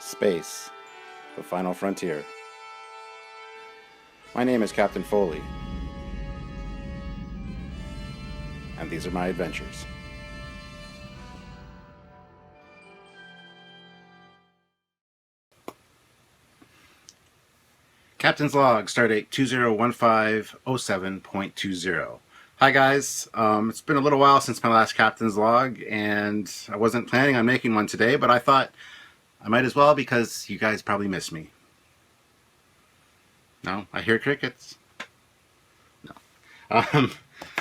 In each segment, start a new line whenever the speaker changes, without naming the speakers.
Space, the final frontier. My name is Captain Foley, and these are my adventures. Captain's Log, Stardate 201507.20. Hi guys, it's been a little while since my last Captain's Log, and I wasn't planning on making one today, but I thought I might as well because you guys probably miss me. No? I hear crickets. No.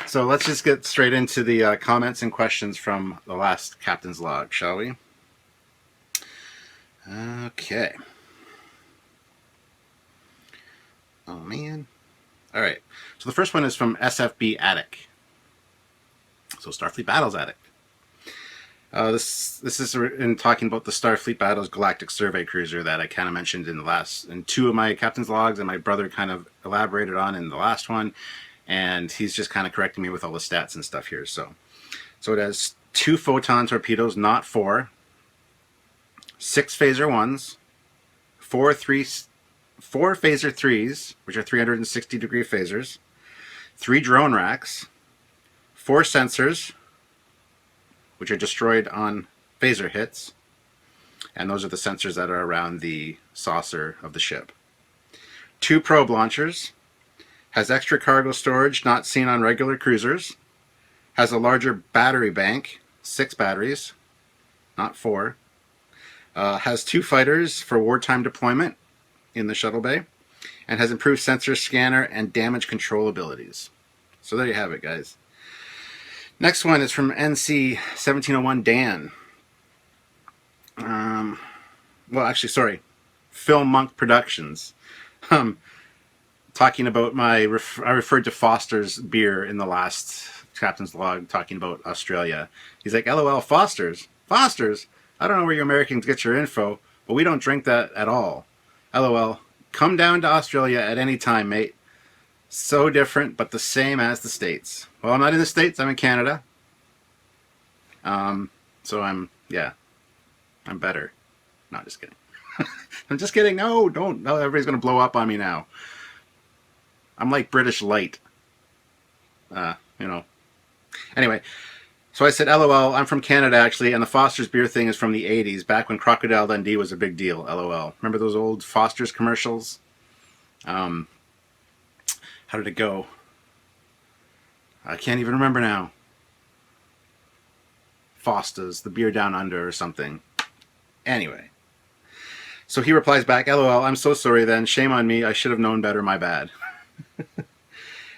So let's just get straight into the comments and questions from the last Captain's Log, shall we? Okay. Oh man. All right. So the first one is from SFB Attic. So Starfleet Battles Attic. This is in talking about the Starfleet Battles Galactic Survey Cruiser that I kind of mentioned in two of my Captain's Logs, and my brother kind of elaborated on in the last one, and he's just kind of correcting me with all the stats and stuff here. So it has 2 photon torpedoes, not 4, 6 phaser 1s, 4 phaser 3s, which are 360-degree phasers, 3 drone racks, 4 sensors, which are destroyed on phaser hits, and those are the sensors that are around the saucer of the ship. 2 probe launchers, has extra cargo storage not seen on regular cruisers, has a larger battery bank, 6 batteries, not 4, has 2 fighters for wartime deployment in the shuttle bay, and has improved sensor scanner and damage control abilities. So there you have it, guys. Next one is from NC 1701 Dan. Film Monk Productions. Talking about I referred to Foster's beer in the last Captain's Log, talking about Australia. He's like, LOL, Foster's? Foster's? I don't know where you Americans get your info, but we don't drink that at all. LOL, come down to Australia at any time, mate. So different, but the same as the States. Well, I'm not in the States, I'm in Canada. So I'm better. No, just kidding. I'm just kidding. No, don't. No, everybody's going to blow up on me now. I'm like British Light. Anyway, so I said, LOL, I'm from Canada actually, and the Foster's beer thing is from the 80s, back when Crocodile Dundee was a big deal, LOL. Remember those old Foster's commercials? How did it go? I can't even remember now. Foster's, the beer down under or something. Anyway. So he replies back, LOL, I'm so sorry then. Shame on me. I should have known better. My bad.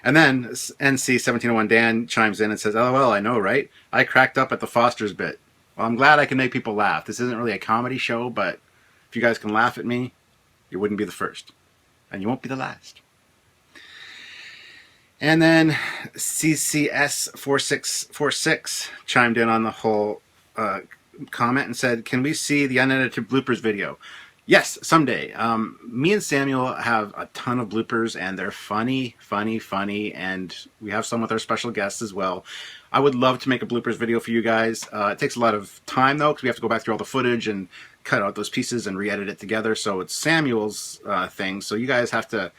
And then NC 1701 Dan chimes in and says, LOL, I know, right? I cracked up at the Foster's bit. Well, I'm glad I can make people laugh. This isn't really a comedy show, but if you guys can laugh at me, you wouldn't be the first. And you won't be the last. And then CCS4646 chimed in on the whole comment and said, can we see the unedited bloopers video? Yes, someday. Me and Samuel have a ton of bloopers, and they're funny, and we have some with our special guests as well. I would love to make a bloopers video for you guys. It takes a lot of time, though, because we have to go back through all the footage and cut out those pieces and re-edit it together. So it's Samuel's thing, so you guys have to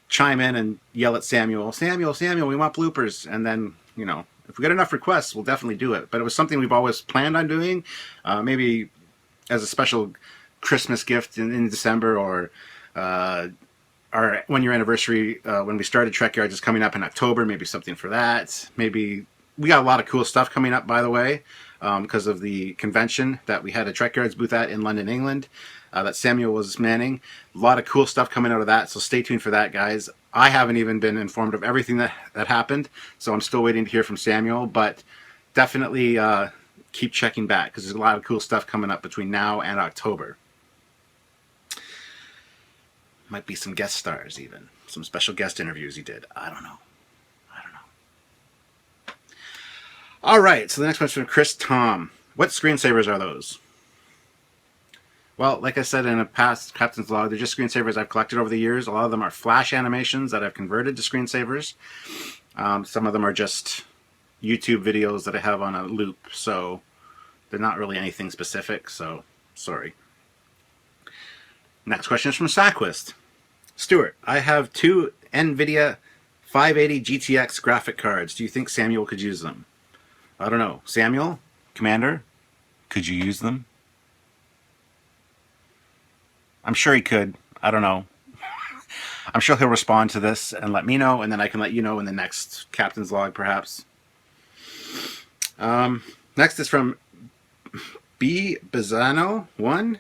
chime in and yell at Samuel, Samuel, we want bloopers. And then, if we get enough requests, we'll definitely do it. But it was something we've always planned on doing, maybe as a special Christmas gift in December, or our 1-year anniversary when we started Trekyards is coming up in October. Maybe something for that. Maybe we got a lot of cool stuff coming up, by the way, because of the convention that we had a Trekyards booth at in London, England. That Samuel was manning. A lot of cool stuff coming out of that, so stay tuned for that, guys. I haven't even been informed of everything that happened, so I'm still waiting to hear from Samuel, but definitely keep checking back, because there's a lot of cool stuff coming up between now and October. Might be some guest stars, even. Some special guest interviews he did. I don't know. All right, so the next one's from Chris Tom. What screensavers are those? Well, like I said in a past Captain's Log, they're just screensavers I've collected over the years. A lot of them are flash animations that I've converted to screensavers. Some of them are just YouTube videos that I have on a loop, so they're not really anything specific, so sorry. Next question is from Saquist. Stuart, I have two NVIDIA 580 GTX graphic cards. Do you think Samuel could use them? I don't know. Samuel? Commander? Could you use them? I'm sure he could. I don't know. I'm sure he'll respond to this and let me know, and then I can let you know in the next Captain's Log, perhaps. Next is from B. Bizzano1.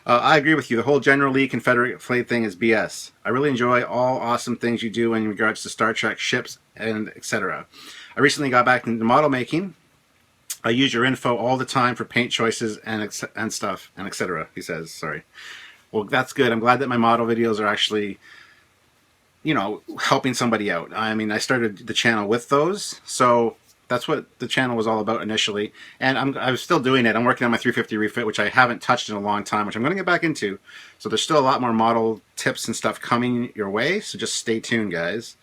I agree with you. The whole General Lee Confederate flag thing is BS. I really enjoy all awesome things you do in regards to Star Trek ships and etc. I recently got back into model making. I use your info all the time for paint choices and stuff and etc. He says, sorry. Well, that's good. I'm glad that my model videos are actually, you know, helping somebody out. I mean, I started the channel with those, so that's what the channel was all about initially. And I'm still doing it. I'm working on my 350 refit, which I haven't touched in a long time, which I'm going to get back into. So there's still a lot more model tips and stuff coming your way. So just stay tuned, guys.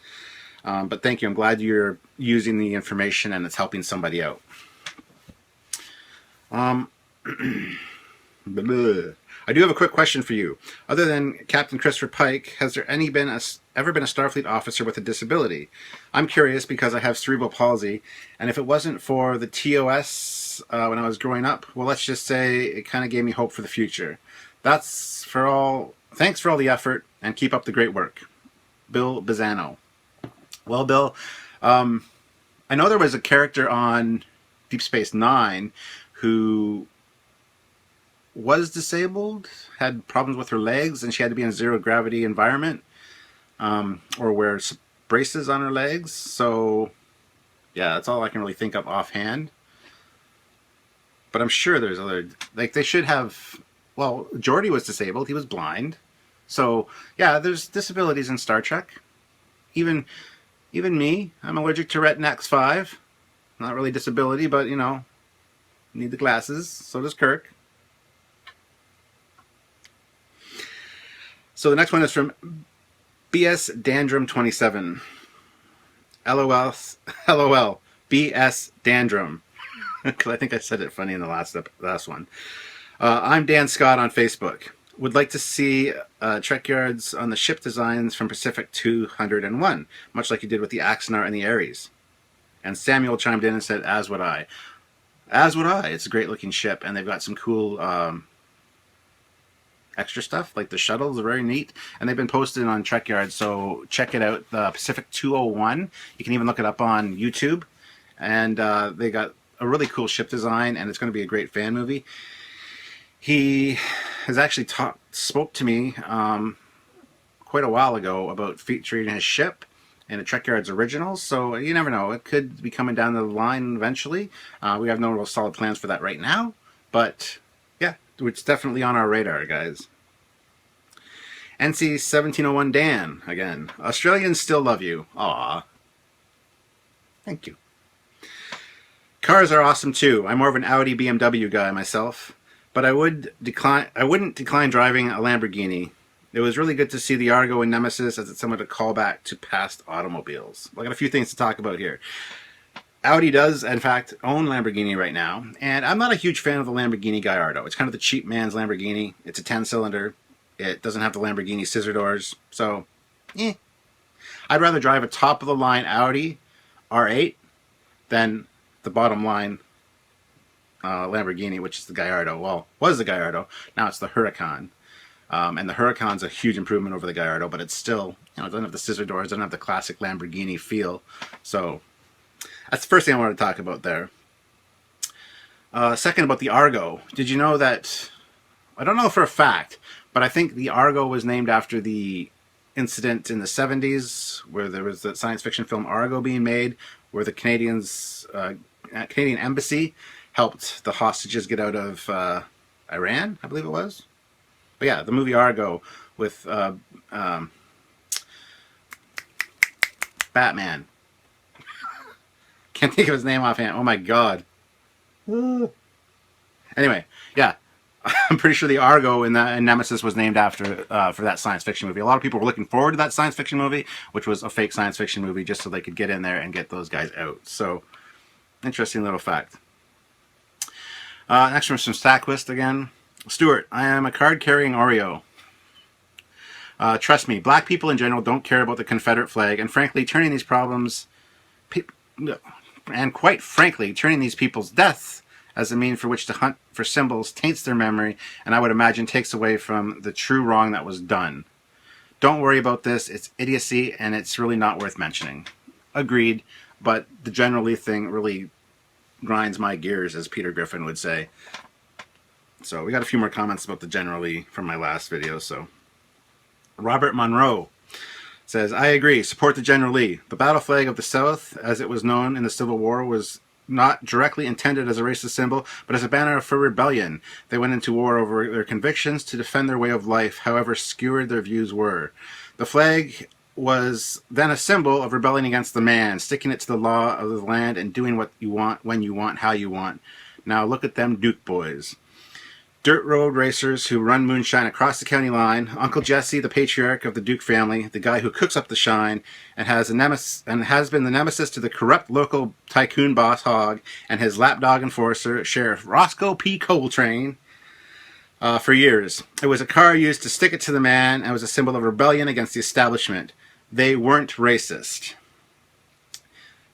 But thank you. I'm glad you're using the information and it's helping somebody out. I do have a quick question for you. Other than Captain Christopher Pike, has there ever been a Starfleet officer with a disability? I'm curious because I have cerebral palsy, and if it wasn't for the TOS when I was growing up, well, let's just say it kind of gave me hope for the future. Thanks for all the effort, and keep up the great work. Bill Bizzano. Well, Bill, I know there was a character on Deep Space Nine who was disabled, had problems with her legs, and she had to be in a zero-gravity environment, or wear braces on her legs. So, yeah, that's all I can really think of offhand. But I'm sure there's other... Like, they should have... Well, Geordi was disabled. He was blind. So, yeah, there's disabilities in Star Trek. Even me. I'm allergic to Retin X5. Not really disability, but, you know, need the glasses. So does Kirk. So the next one is from BS Dandrum 27. LOL, BS Dandrum. Because I think I said it funny in the last one. I'm Dan Scott on Facebook. Would like to see Trekyards on the ship designs from Pacific 201, much like you did with the Axanar and the Ares. And Samuel chimed in and said, as would I. As would I. It's a great looking ship, and they've got some cool... extra stuff, like the shuttles are very neat, and they've been posted on Trekyards, so check it out. The Pacific 201, you can even look it up on YouTube, and they got a really cool ship design, and it's going to be a great fan movie. He has actually spoke to me quite a while ago about featuring his ship in a Trekyards Originals, so you never know, it could be coming down the line eventually. We have no real solid plans for that right now, but yeah, it's definitely on our radar, guys. NC 1701 Dan, again. Australians still love you. Aw. Thank you. Cars are awesome too. I'm more of an Audi BMW guy myself, but I wouldn't decline driving a Lamborghini. It was really good to see the Argo and Nemesis as it's somewhat a callback to past automobiles. I got a few things to talk about here. Audi does, in fact, own Lamborghini right now, and I'm not a huge fan of the Lamborghini Gallardo. It's kind of the cheap man's Lamborghini. It's a 10-cylinder. It doesn't have the Lamborghini scissor doors, so, I'd rather drive a top-of-the-line Audi R8 than the bottom-line Lamborghini, which is the Gallardo. Well, was the Gallardo. Now it's the Huracan. And the Huracan's a huge improvement over the Gallardo, but it's still, it doesn't have the scissor doors, doesn't have the classic Lamborghini feel, so... That's the first thing I wanted to talk about there. Second, about the Argo. Did you know that... I don't know for a fact, but I think the Argo was named after the incident in the 70s where there was the science fiction film Argo being made, where the Canadian embassy helped the hostages get out of Iran, I believe it was. But yeah, the movie Argo with Batman. Can't think of his name offhand. Oh my god. Anyway, yeah. I'm pretty sure the Argo in Nemesis was named after for that science fiction movie. A lot of people were looking forward to that science fiction movie, which was a fake science fiction movie just so they could get in there and get those guys out. So, interesting little fact. Next one from Stackquist again. Stuart, I am a card-carrying Oreo. Trust me, black people in general don't care about the Confederate flag, and frankly, turning these problems, and quite frankly, turning these people's deaths as a mean for which to hunt for symbols taints their memory, and I would imagine takes away from the true wrong that was done. Don't worry about this. It's idiocy, and it's really not worth mentioning. Agreed, but the General Lee thing really grinds my gears, as Peter Griffin would say. So we got a few more comments about the General Lee from my last video. So Robert Monroe says, I agree. Support the General Lee. The battle flag of the South, as it was known in the Civil War, was not directly intended as a racist symbol, but as a banner for rebellion. They went into war over their convictions to defend their way of life, however skewered their views were. The flag was then a symbol of rebelling against the man, sticking it to the law of the land and doing what you want, when you want, how you want. Now look at them Duke boys. Dirt road racers who run moonshine across the county line. Uncle Jesse, the patriarch of the Duke family, the guy who cooks up the shine, and has been the nemesis to the corrupt local tycoon boss Hogg and his lapdog enforcer, Sheriff Roscoe P. Coltrane, for years. It was a car used to stick it to the man and was a symbol of rebellion against the establishment. They weren't racist.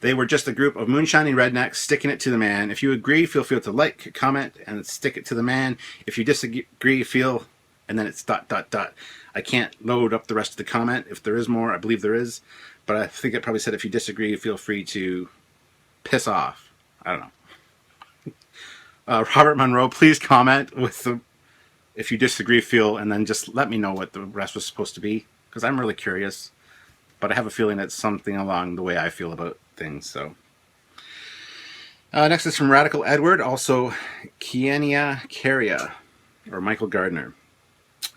They were just a group of moonshining rednecks sticking it to the man. If you agree, feel free to like, comment, and stick it to the man. If you disagree, feel, and then it's ... I can't load up the rest of the comment. If there is more, I believe there is. But I think it probably said if you disagree, feel free to piss off. I don't know. Robert Monroe, please comment with the if you disagree, feel, and then just let me know what the rest was supposed to be. Because I'm really curious. But I have a feeling it's something along the way I feel about things. So next is from Radical Edward, also Kienia Caria, or Michael Gardner.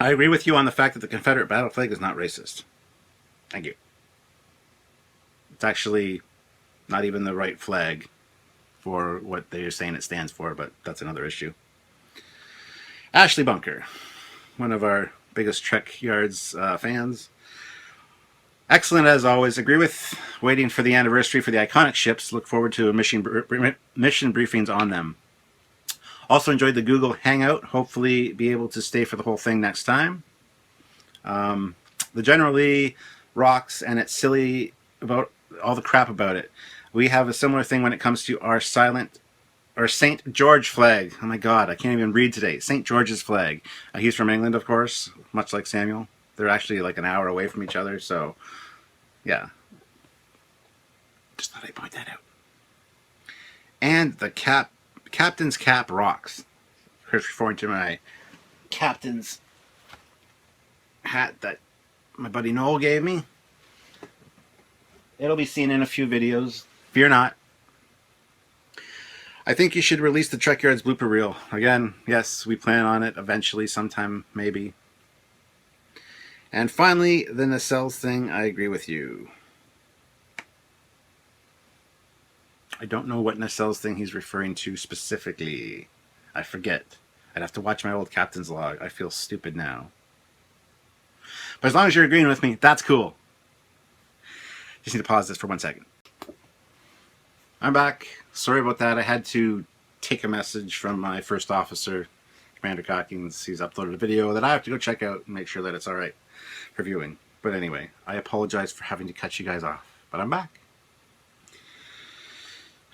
I agree with you on the fact that the Confederate battle flag is not racist. Thank you. It's actually not even the right flag for what they're saying it stands for, but that's another issue. Ashley Bunker, one of our biggest Trekyards fans. Excellent as always. Agree with waiting for the anniversary for the iconic ships. Look forward to mission briefings on them. Also enjoyed the Google Hangout. Hopefully be able to stay for the whole thing next time. The General Lee rocks, and it's silly about all the crap about it. We have a similar thing when it comes to our St. George flag. Oh my God, I can't even read today. St. George's flag. He's from England, of course, much like Samuel. They're actually like an hour away from each other, so yeah. Just thought I'd point that out. And the captain's cap rocks. Here's referring to my captain's hat that my buddy Noel gave me. It'll be seen in a few videos. Fear not. I think you should release the Trekyards blooper reel. Again, yes, we plan on it eventually, sometime, maybe. And finally, the nacelles thing, I agree with you. I don't know what nacelles thing he's referring to specifically. I forget. I'd have to watch my old captain's log. I feel stupid now. But as long as you're agreeing with me, that's cool. Just need to pause this for 1 second. I'm back. Sorry about that. I had to take a message from my first officer, Commander Cockings. He's uploaded a video that I have to go check out and make sure that it's alright for viewing. But anyway, I apologize for having to cut you guys off. But I'm back.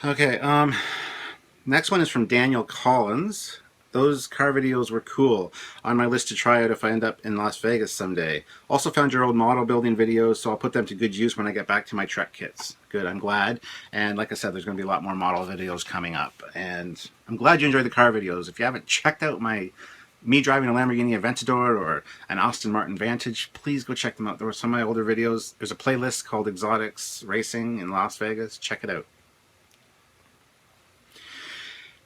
Okay, next one is from Daniel Collins. Those car videos were cool. On my list to try out if I end up in Las Vegas someday. Also found your old model building videos, so I'll put them to good use when I get back to my Trek kits. Good, I'm glad. And like I said, there's going to be a lot more model videos coming up. And I'm glad you enjoyed the car videos. If you haven't checked out me driving a Lamborghini Aventador or an Aston Martin Vantage, please go check them out. There were some of my older videos. There's a playlist called Exotics Racing in Las Vegas. Check it out.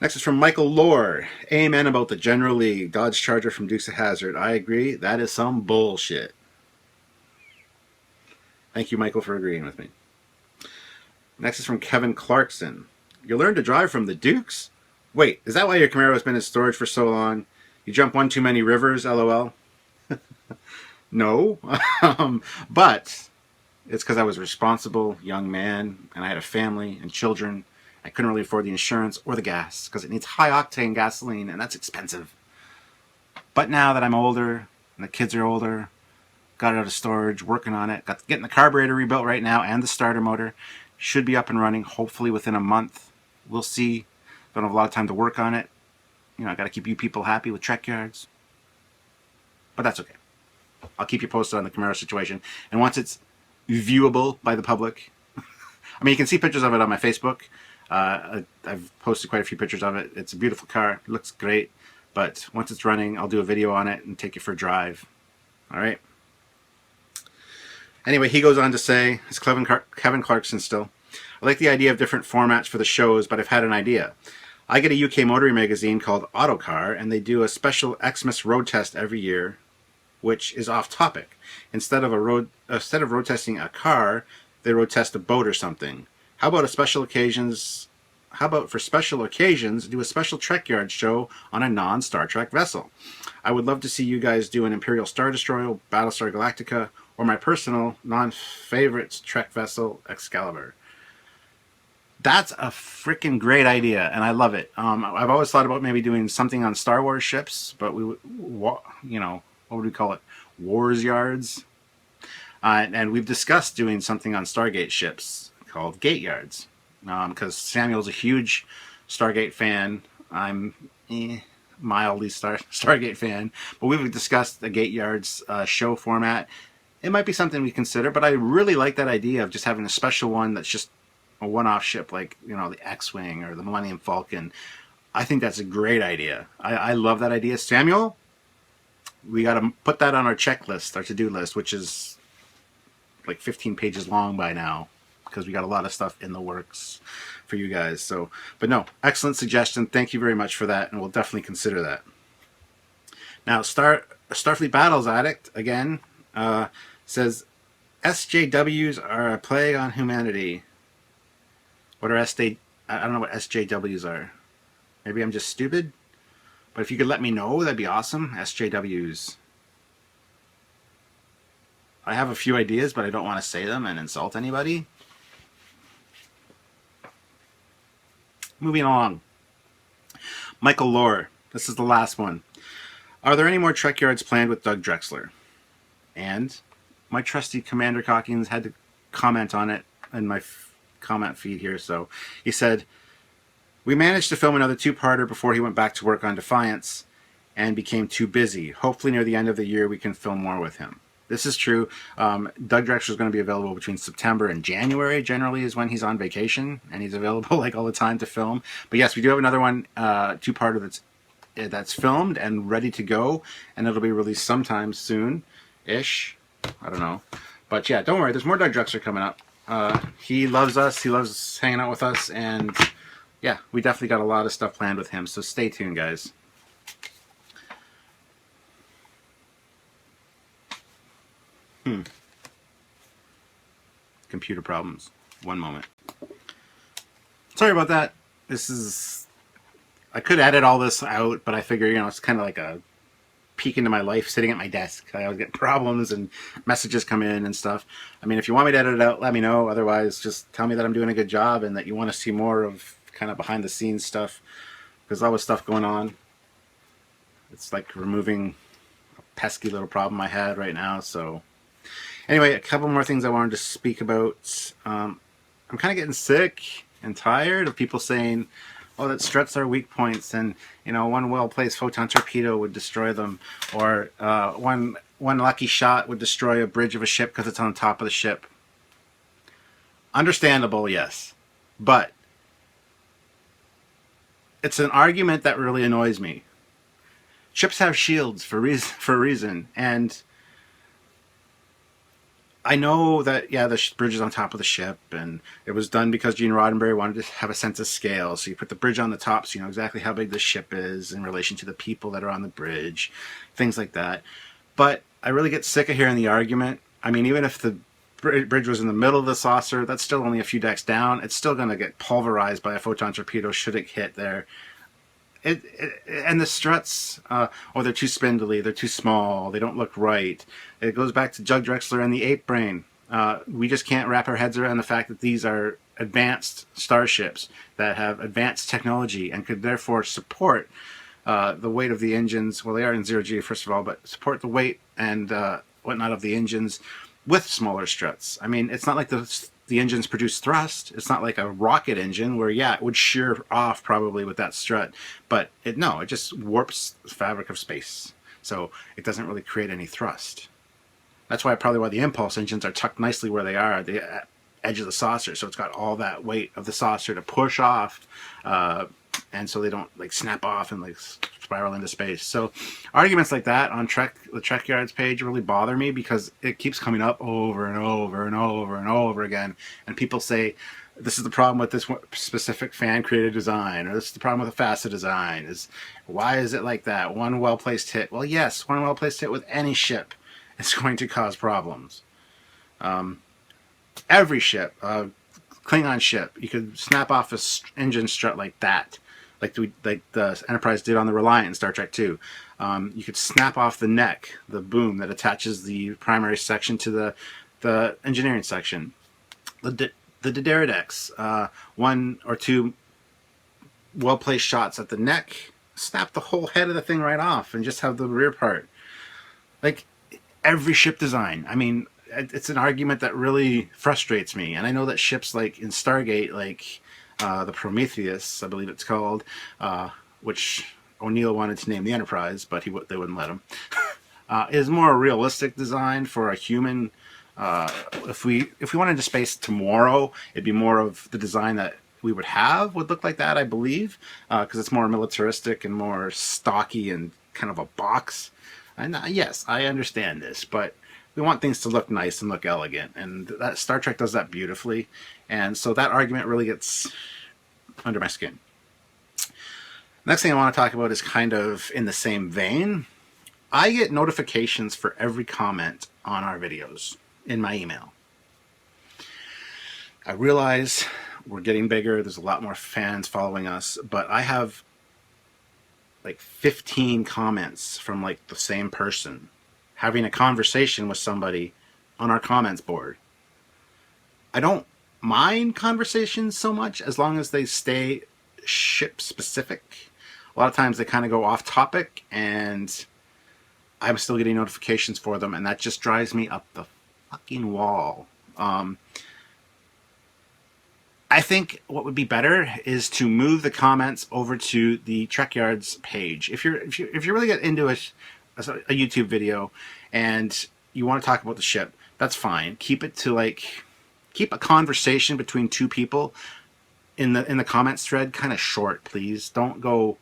Next is from Michael Lohr. Amen about the General Lee Dodge Charger from Dukes of Hazzard. I agree. That is some bullshit. Thank you, Michael, for agreeing with me. Next is from Kevin Clarkson. You learned to drive from the Dukes? Wait, is that why your Camaro has been in storage for so long? You jump one too many rivers, LOL? No. But it's because I was a responsible young man and I had a family and children. I couldn't really afford the insurance or the gas because it needs high-octane gasoline, and that's expensive. But now that I'm older and the kids are older, got it out of storage, working on it, getting the carburetor rebuilt right now and the starter motor. Should be up and running hopefully within a month. We'll see. Don't have a lot of time to work on it. You know, I got to keep you people happy with Trekyards. But that's okay. I'll keep you posted on the Camaro situation. And once it's viewable by the public, I mean, you can see pictures of it on my Facebook. I've posted quite a few pictures of it. It's a beautiful car. It looks great. But once it's running, I'll do a video on it and take you for a drive. All right. Anyway, he goes on to say, it's Kevin Clarkson still, I like the idea of different formats for the shows, but I've had an idea. I get a UK motoring magazine called Autocar, and they do a special Xmas road test every year, which is off topic. Instead of road testing a car, they road test a boat or something. How about for special occasions, do a special Trekyards show on a non-Star Trek vessel? I would love to see you guys do an Imperial Star Destroyer, Battlestar Galactica, or my personal non-favorite Trek vessel, Excalibur. That's a freaking great idea, and I love it. I've always thought about maybe doing something on Star Wars ships, but what would we call it? Wars Yards. And we've discussed doing something on Stargate ships called Gate Yards, because Samuel's a huge Stargate fan. I'm mildly Stargate fan, but we've discussed the Gate Yards show format. It might be something we consider, but I really like that idea of just having a special one that's just a one-off ship, like, you know, the X-Wing or the Millennium Falcon. I think that's a great idea. I love that idea. Samuel, we got to put that on our checklist, our to-do list, which is like 15 pages long by now, because we got a lot of stuff in the works for you guys. So, but no, excellent suggestion. Thank you very much for that, and we'll definitely consider that. Now, Starfleet Battles Addict, again, says, SJWs are a plague on humanity. What are I don't know what SJWs are. Maybe I'm just stupid. But if you could let me know, that'd be awesome. SJWs. I have a few ideas, but I don't want to say them and insult anybody. Moving along. Michael Lohr. This is the last one. Are there any more Trekyards planned with Doug Drexler? And my trusty Commander Cockings had to comment on it in my comment feed here. So he said, we managed to film another two-parter before he went back to work on Defiance and became too busy. Hopefully near the end of the year we can film more with him. This is true. Doug Drexler is going to be available between September and January. Generally is when he's on vacation, and he's available like all the time to film. But yes, we do have another one, two-parter that's filmed and ready to go, and it'll be released sometime soon-ish. I don't know. But yeah, don't worry. There's more Doug Drexler coming up. He loves us. He loves hanging out with us. And yeah, we definitely got a lot of stuff planned with him. So stay tuned, guys. Computer problems. One moment. Sorry about that. I could edit all this out, but I figure, you know, it's kind of like a peek into my life sitting at my desk. I always get problems and messages come in and stuff. I mean, if you want me to edit it out, let me know. Otherwise, just tell me that I'm doing a good job and that you want to see more of kind of behind the scenes stuff. There's always stuff going on. It's like removing a pesky little problem I had right now. So anyway, a couple more things I wanted to speak about. I'm kind of getting sick and tired of people saying, oh, that struts are weak points, and, you know, one well-placed photon torpedo would destroy them, or one lucky shot would destroy a bridge of a ship because it's on top of the ship. Understandable, yes, but it's an argument that really annoys me. Ships have shields for a reason, and I know that, yeah, the bridge is on top of the ship, and it was done because Gene Roddenberry wanted to have a sense of scale. So you put the bridge on the top so you know exactly how big the ship is in relation to the people that are on the bridge, things like that. But I really get sick of hearing the argument. I mean, even if the bridge was in the middle of the saucer, that's still only a few decks down. It's still going to get pulverized by a photon torpedo should it hit there. And the struts, they're too spindly, they're too small, they don't look right. It goes back to Doug Drexler and the ape brain. We just can't wrap our heads around the fact that these are advanced starships that have advanced technology and could therefore support the weight of the engines. Well, they are in 0G, first of all, but support the weight and whatnot of the engines with smaller struts. I mean, it's not like the engines produce thrust. It's not like a rocket engine where, yeah, it would shear off probably with that strut, but it just warps the fabric of space. So it doesn't really create any thrust. That's why the impulse engines are tucked nicely where they are at the edge of the saucer. So it's got all that weight of the saucer to push off, and so they don't like snap off and like spiral into space. So arguments like that on the Trekyards page really bother me because it keeps coming up over and over and over and over again. And people say, this is the problem with this specific fan created design, or this is the problem with a facet design. Why is it like that? One well-placed hit. Well, yes, one well-placed hit with any ship is going to cause problems. Every ship, Klingon ship, you could snap off a engine strut like that, like the Enterprise did on the Reliant in Star Trek II. You could snap off the neck, the boom that attaches the primary section to the engineering section. The Dideridex, one or two well-placed shots at the neck, snap the whole head of the thing right off and just have the rear part. Like, every ship design. I mean, it's an argument that really frustrates me. And I know that ships like in Stargate, like the Prometheus, I believe it's called, which O'Neill wanted to name the Enterprise, but they wouldn't let him, is more a realistic design for a human. If we went into space tomorrow, it'd be more of the design that we would look like that, I believe, because it's more militaristic and more stocky and kind of a box. And yes, I understand this, but we want things to look nice and look elegant, and that Star Trek does that beautifully. And so that argument really gets under my skin. Next thing I want to talk about is kind of in the same vein. I get notifications for every comment on our videos in my email. I realize we're getting bigger. There's a lot more fans following us, but I have like 15 comments from like the same person having a conversation with somebody on our comments board. I don't mind conversations so much as long as they stay ship specific. A lot of times they kind of go off topic and I'm still getting notifications for them, and that just drives me up the fucking wall. I think what would be better is to move the comments over to the Trekyards page. If you really get into a YouTube video and you want to talk about the ship, that's fine. Keep a conversation between two people in the comments thread kind of short, please. Don't go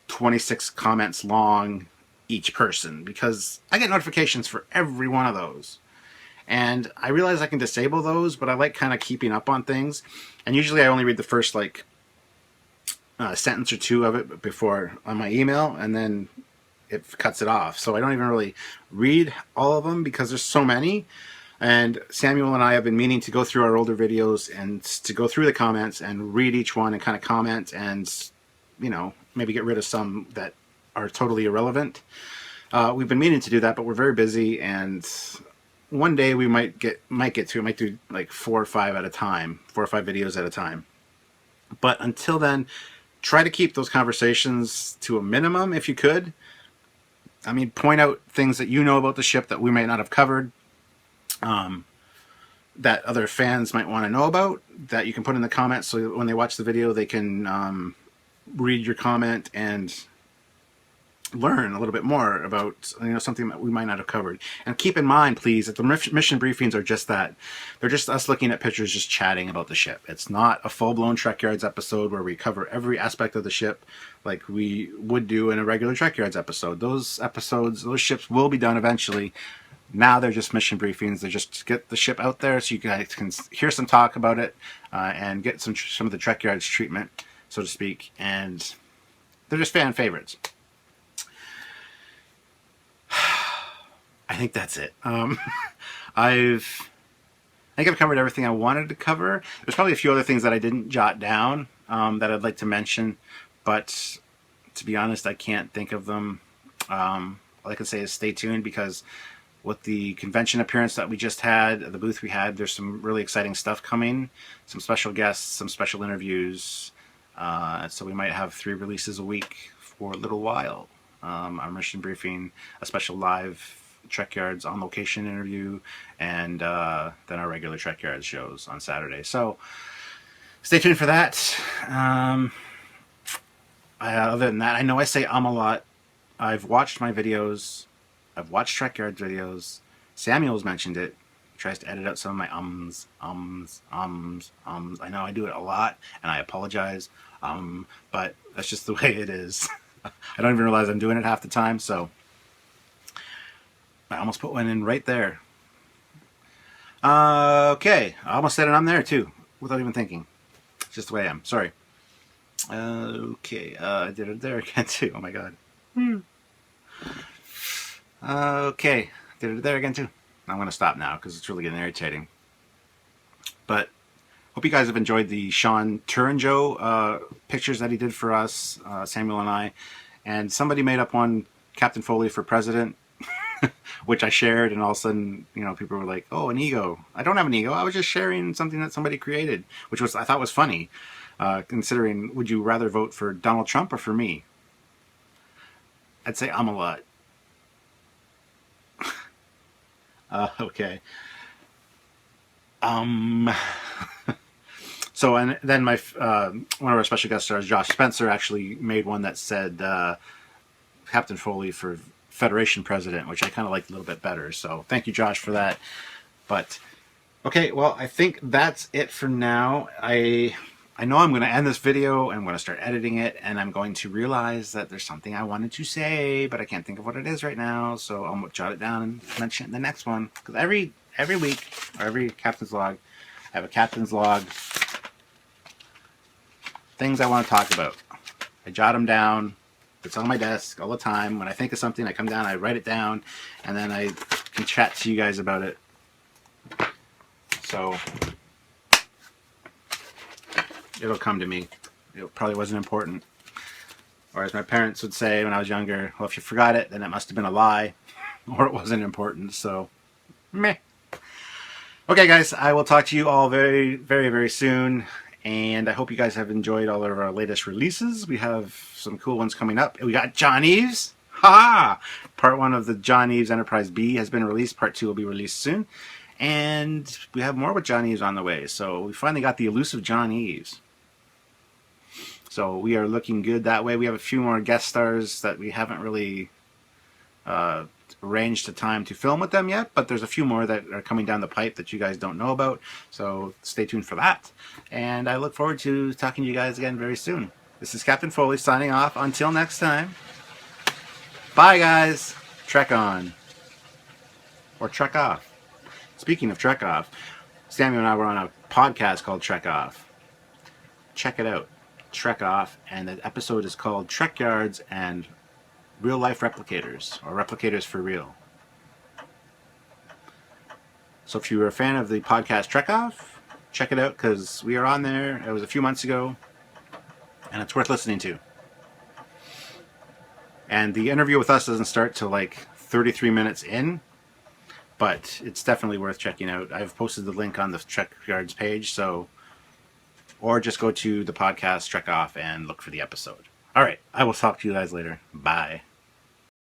26 comments long each person, because I get notifications for every one of those. And I realize I can disable those, but I like kind of keeping up on things. And usually I only read the first sentence or two of it before on my email, and then it cuts it off. So I don't even really read all of them because there's so many. And Samuel and I have been meaning to go through our older videos and to go through the comments and read each one and kind of comment and, maybe get rid of some that are totally irrelevant. We've been meaning to do that, but we're very busy, and one day we might do like 4 or 5 at a time, 4 or 5 videos at a time. But until then, try to keep those conversations to a minimum if you could. I mean, point out things that you know about the ship that we may not have covered, that other fans might want to know about, that you can put in the comments so when they watch the video they can read your comment and learn a little bit more about something that we might not have covered. And keep in mind, please, that the mission briefings are just that. They're just us looking at pictures, just chatting about the ship. It's not a full-blown Trekyards episode where we cover every aspect of the ship like we would do in a regular Trekyards episode. Those ships will be done eventually. Now they're just mission briefings. They just get the ship out there so you guys can hear some talk about it and get some of the Trekyards treatment, so to speak. And they're just fan favorites. I think that's it. I think I've covered everything I wanted to cover. There's probably a few other things that I didn't jot down that I'd like to mention, but to be honest, I can't think of them. All I can say is stay tuned, because with the convention appearance that we just had, the booth we had, there's some really exciting stuff coming, some special guests, some special interviews. So we might have 3 releases a week for a little while. Our mission briefing, a special live Trekyards on location interview, and then our regular Trekyards shows on Saturday. So stay tuned for that. Other than that, I know I say a lot. I've watched my videos. I've watched Trekyards videos. Samuel's mentioned it. He tries to edit out some of my ums. I know I do it a lot, and I apologize. But that's just the way it is. I don't even realize I'm doing it half the time, so I almost put one in right there. Okay, I almost said it on there too, without even thinking. It's just the way I am. Sorry. Okay, I did it there again too. Oh my god. Okay, did it there again too. I'm going to stop now because it's really getting irritating. But hope you guys have enjoyed the Sean Turanjo pictures that he did for us, Samuel and I. And somebody made up one, Captain Foley for president, which I shared, and all of a sudden, you know, people were like, "Oh, an ego." I don't have an ego. I was just sharing something that somebody created, which I thought was funny, considering, would you rather vote for Donald Trump or for me? I'd say I'm a lot. Okay. So, and then my one of our special guest stars, Josh Spencer, actually made one that said Captain Foley for Federation President, which I kind of liked a little bit better. So thank you, Josh, for that. But okay, well, I think that's it for now. I know I'm going to end this video, and I'm going to start editing it, and I'm going to realize that there's something I wanted to say, but I can't think of what it is right now. So I'm going to jot it down and mention it in the next one. Because every week, or every Captain's Log, I have a Captain's Log. Things I want to talk about. I jot them down. It's on my desk all the time. When I think of something, I come down, I write it down, and then I can chat to you guys about it. So it'll come to me. It probably wasn't important. Or as my parents would say when I was younger, well, if you forgot it, then it must have been a lie, or it wasn't important. So, meh. Okay, guys, I will talk to you all very, very, very soon. And I hope you guys have enjoyed all of our latest releases. We have some cool ones coming up. We got John Eves. Ha! Part 1 of the John Eves Enterprise B has been released. Part 2 will be released soon. And we have more with John Eves on the way. So we finally got the elusive John Eves. So we are looking good that way. We have a few more guest stars that we haven't really arranged a time to film with them yet, but there's a few more that are coming down the pipe that you guys don't know about, so stay tuned for that. And I look forward to talking to you guys again very soon. This is Captain Foley signing off. Until next time, bye guys. Trek on. Or Trek off. Speaking of Trek off, Samuel and I were on a podcast called Trek Off. Check it out. Trek Off, and the episode is called Trekyards and Real Life Replicators, or Replicators for Real. So if you were a fan of the podcast Trek Off, check it out, because we are on there. It was a few months ago, and it's worth listening to. And the interview with us doesn't start till like 33 minutes in, but it's definitely worth checking out. I've posted the link on the Trekyards page, so, or just go to the podcast Trek Off and look for the episode. All right, I will talk to you guys later. Bye.